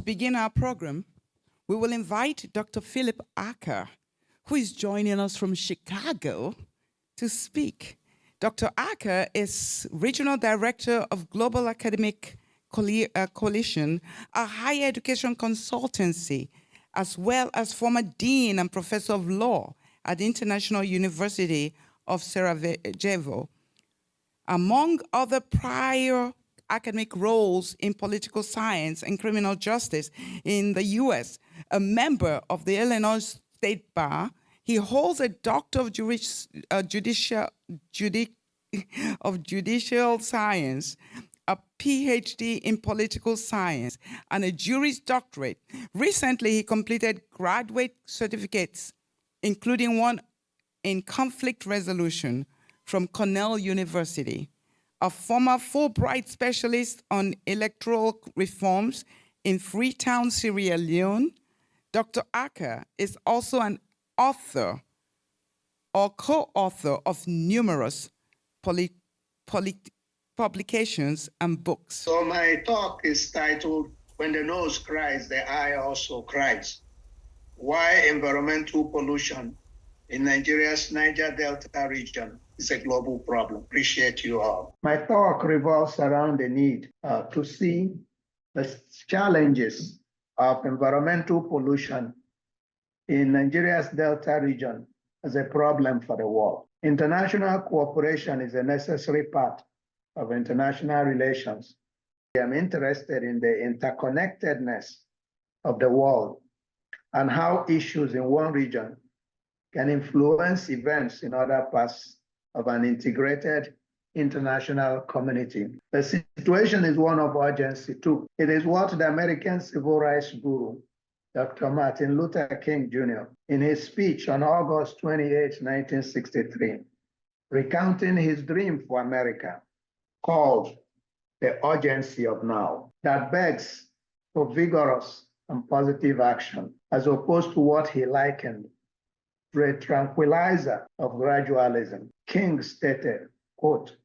To begin our program, we will invite Dr. Philip Acker, who is joining us from Chicago, to speak. Dr. Acker is Regional Director of Global Academic Coalition, a higher education consultancy, as well as former Dean and Professor of Law at the International University of Sarajevo. Among other prior academic roles in political science and criminal justice in the US, a member of the Illinois State Bar, he holds a Doctor of Judicial Science, a PhD in political science, and a Juris Doctorate. Recently, he completed graduate certificates, including one in conflict resolution from Cornell University. A former Fulbright specialist on electoral reforms in Freetown, Sierra Leone, Dr. Acker is also an author or co-author of numerous publications and books. So my talk is titled, When the Nose Cries, the Eye Also Cries. Why environmental pollution in Nigeria's Niger Delta region is a global problem. Appreciate you all. My talk revolves around the need to see the challenges of environmental pollution in Nigeria's Delta region as a problem for the world. International cooperation is a necessary part of international relations. I am interested in the interconnectedness of the world and how issues in one region can influence events in other parts of an integrated international community. The situation is one of urgency too. It is what the American civil rights guru, Dr. Martin Luther King Jr., in his speech on August 28, 1963, recounting his dream for America, called the urgency of now, that begs for vigorous and positive action, as opposed to what he likened to a tranquilizer of gradualism. King stated, quote,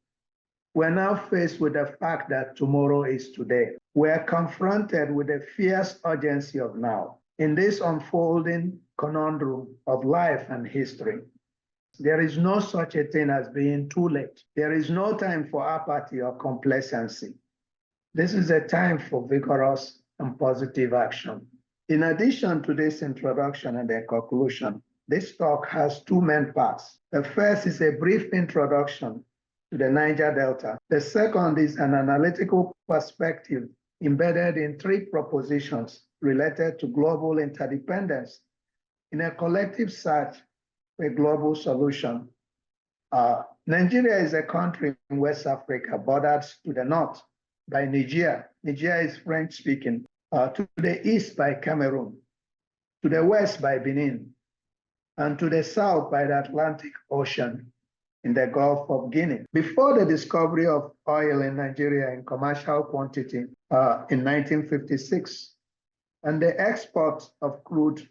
"We're now faced with the fact that tomorrow is today. We're confronted with the fierce urgency of now. In this unfolding conundrum of life and history, there is no such a thing as being too late. There is no time for apathy or complacency. This is a time for vigorous and positive action." In addition to this introduction and the conclusion, this talk has two main parts. The first is a brief introduction to the Niger Delta. The second is an analytical perspective embedded in three propositions related to global interdependence in a collective search for a global solution. Nigeria is a country in West Africa bordered to the north by Niger. Niger is French-speaking. To the east by Cameroon, to the west by Benin, and to the south by the Atlantic Ocean in the Gulf of Guinea. Before the discovery of oil in Nigeria in commercial quantity in 1956, and the export of crude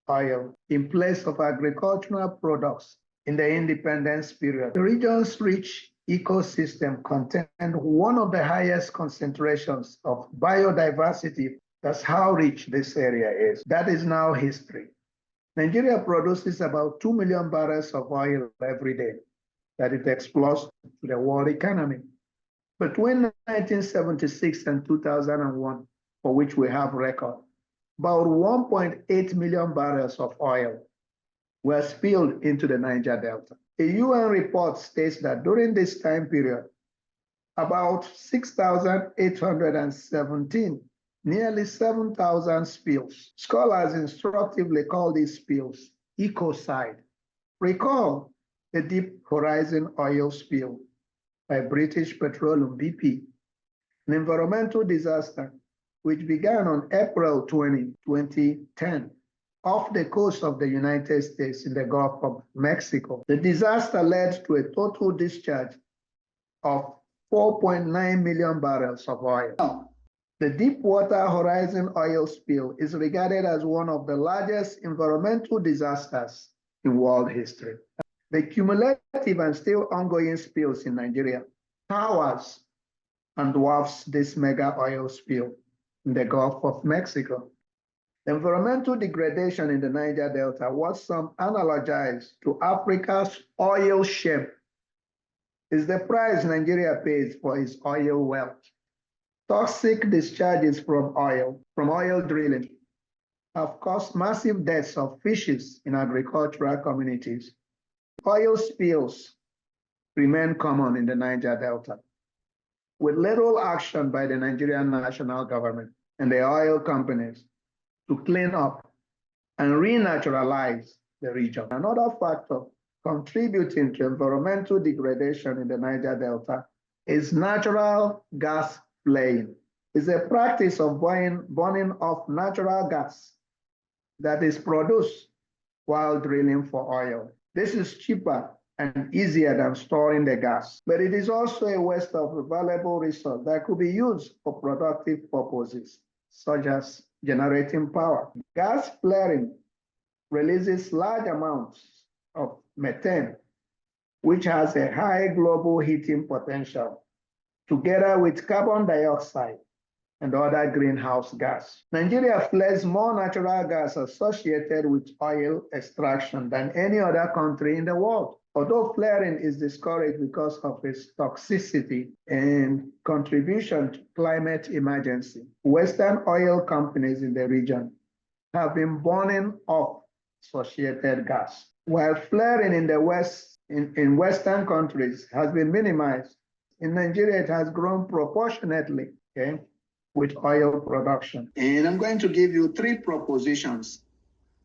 oil in place of agricultural products in the independence period, the region's rich ecosystem contained one of the highest concentrations of biodiversity. That's how rich this area is. That is now history. Nigeria produces about 2 million barrels of oil every day that it exports to the world economy. Between 1976 and 2001, for which we have record, about 1.8 million barrels of oil were spilled into the Niger Delta. A UN report states that during this time period, about 6,817, nearly 7,000 spills. Scholars instructively call these spills ecocide. Recall the Deep Horizon oil spill by British Petroleum BP, an environmental disaster which began on April 20, 2010, off the coast of the United States in the Gulf of Mexico. The disaster led to a total discharge of 4.9 million barrels of oil. The Deepwater Horizon oil spill is regarded as one of the largest environmental disasters in world history. The cumulative and still ongoing spills in Nigeria towers and dwarfs this mega oil spill in the Gulf of Mexico. The environmental degradation in the Niger Delta, what some analogize to Africa's oil shame, is the price Nigeria pays for its oil wealth. Toxic discharges from oil drilling have caused massive deaths of fishes in agricultural communities. Oil spills remain common in the Niger Delta, with little action by the Nigerian national government and the oil companies to clean up and renaturalize the region. Another factor contributing to environmental degradation in the Niger Delta is natural gas flaring. It's a practice of burning off natural gas that is produced while drilling for oil. This is cheaper and easier than storing the gas, but it is also a waste of a valuable resource that could be used for productive purposes, such as generating power. Gas flaring releases large amounts of methane, which has a high global heating potential, together with carbon dioxide and other greenhouse gas. Nigeria flares more natural gas associated with oil extraction than any other country in the world. Although flaring is discouraged because of its toxicity and contribution to climate emergency, Western oil companies in the region have been burning off associated gas. While flaring in the West, in Western countries has been minimized, in Nigeria it has grown proportionately, okay, with oil production. And I'm going to give you 3 propositions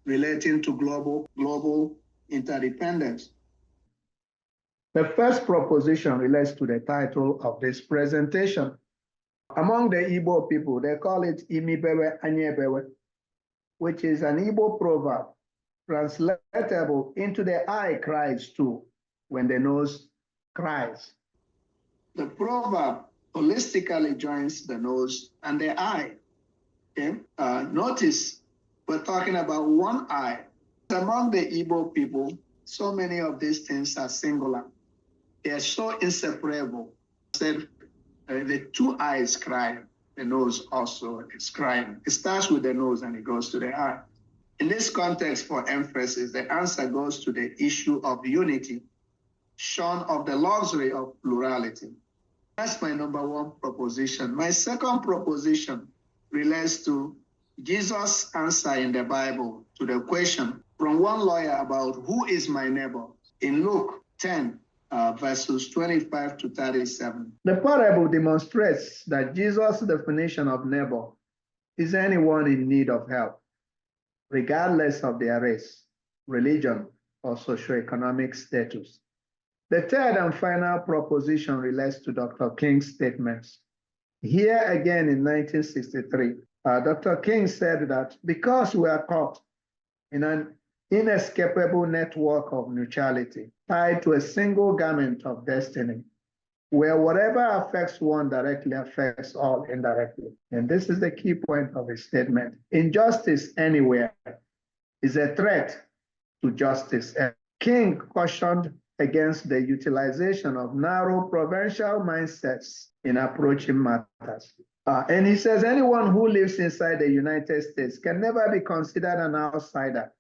relating to global interdependence. The first proposition relates to the title of this presentation. Among the Igbo people, they call it Imibewe Anyebewe, which is an Igbo proverb translatable into the eye cries too when the nose cries. The proverb holistically joins the nose and the eye. Okay? Notice we're talking about one eye. Among the Igbo people, so many of these things are singular. They are so inseparable. The 2 eyes cry, the nose also is crying. It starts with the nose and it goes to the eye. In this context, for emphasis, the answer goes to the issue of unity, shorn of the luxury of plurality. That's my number 1 proposition. My second proposition relates to Jesus' answer in the Bible to the question from one lawyer about who is my neighbor in Luke 10, verses 25 to 37. The parable demonstrates that Jesus' definition of neighbor is anyone in need of help, regardless of their race, religion, or socioeconomic status. The third and final proposition relates to Dr. King's statements. Here again in 1963, Dr. King said that because we are caught in an inescapable network of mutuality tied to a single garment of destiny, where whatever affects one directly affects all indirectly. And this is the key point of his statement. Injustice anywhere is a threat to justice. King cautioned against the utilization of narrow provincial mindsets in approaching matters. And he says anyone who lives inside the United States can never be considered an outsider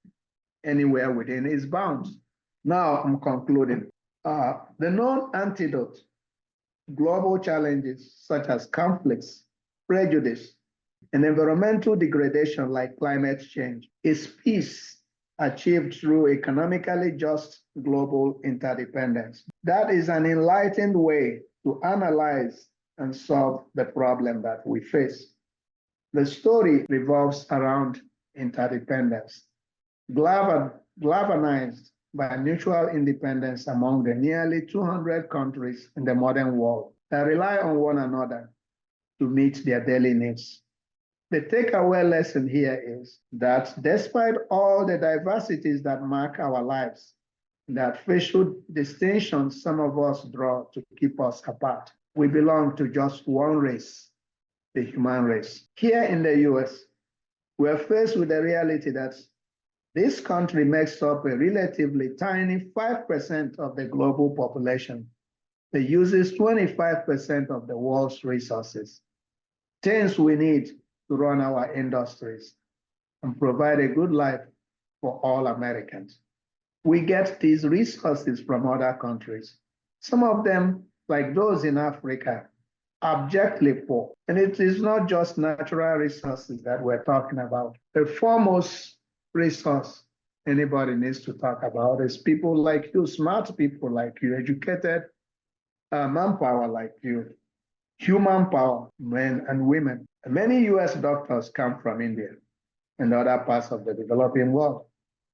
anywhere within its bounds. Now I'm concluding. The known antidote to global challenges such as conflicts, prejudice, and environmental degradation like climate change is peace achieved through economically just global interdependence. That is an enlightened way to analyze and solve the problem that we face. The story revolves around interdependence, galvanized by mutual independence among the nearly 200 countries in the modern world that rely on one another to meet their daily needs. The takeaway lesson here is that despite all the diversities that mark our lives, that facial distinctions some of us draw to keep us apart, we belong to just one race, the human race. Here in the US, we are faced with the reality that this country makes up a relatively tiny 5% of the global population that uses 25% of the world's resources. Things we need to run our industries and provide a good life for all Americans. We get these resources from other countries. Some of them, like those in Africa, abjectly poor. And it is not just natural resources that we're talking about. The foremost resource anybody needs to talk about is people like you, smart people like you, educated manpower like you, human power, men and women. And many US doctors come from India and other parts of the developing world.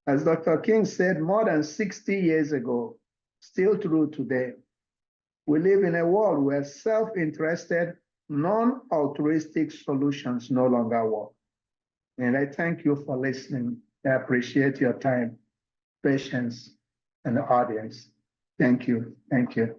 As Dr. King said more than 60 years ago, still true today, we live in a world where self-interested, non-altruistic solutions no longer work. And I thank you for listening. I appreciate your time, patience, and audience. Thank you. Thank you.